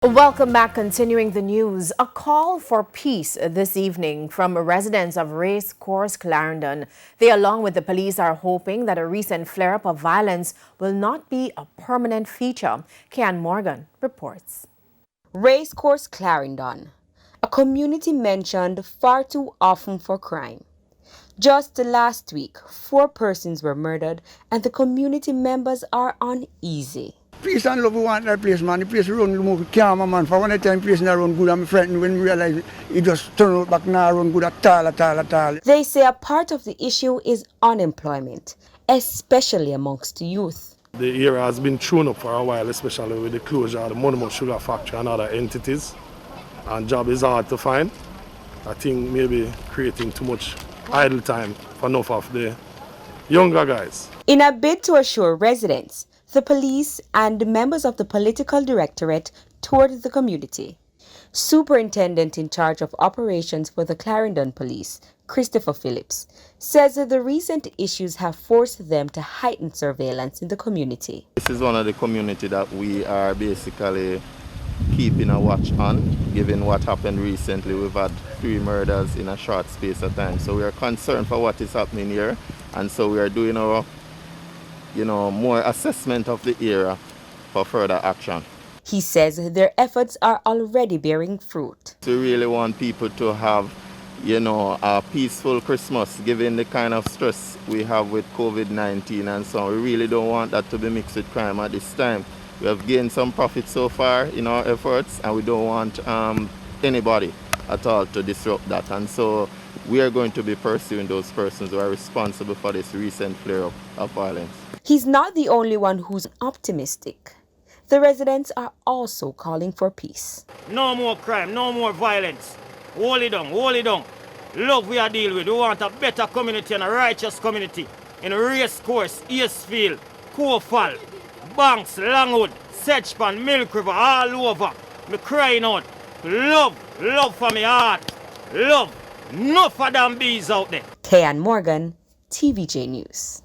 Welcome back. Continuing the news, a call for peace this evening from residents of Race Course, Clarendon. They, along with the police, are hoping that a recent flare-up of violence will not be a permanent feature. Kian Morgan reports. Race Course, Clarendon, a community mentioned far too often for crime. Just last week, 4 persons were murdered and the community members are uneasy. Peace and love, we want that place, man. The place run move calm, man. For one time, place not run good, I'm frightened when we realize it just turn out back now run good at all. They say a part of the issue is unemployment, especially amongst youth. The area has been thrown up for a while, especially with the closure of the Monument Sugar Factory and other entities. And job is hard to find. I think maybe creating too much idle time for enough of the younger guys. In a bid to assure residents, the police and members of the political directorate toured the community. Superintendent in charge of operations for the Clarendon Police, Christopher Phillips, says that the recent issues have forced them to heighten surveillance in the community. This is one of the community that we are basically keeping a watch on, given what happened recently. We've had 3 murders in a short space of time, so we are concerned for what is happening here, and so we are doing our more assessment of the area for further action. He says their efforts are already bearing fruit. We really want people to have, a peaceful Christmas, given the kind of stress we have with COVID-19 and so on. We really don't want that to be mixed with crime at this time. We have gained some profit so far in our efforts, and we don't want anybody at all to disrupt that. And so we are going to be pursuing those persons who are responsible for this recent flare-up of violence. He's not the only one who's optimistic. The residents are also calling for peace. No more crime, no more violence. Hold it down, hold it down. Love we are dealing with. We want a better community and a righteous community. In Race Course, Eastfield, Cofal, Banks, Langwood, Sedgepan, Milk River, all over. Me crying out. Love for me heart. Love. Enough of them bees out there. Kian Morgan, TVJ News.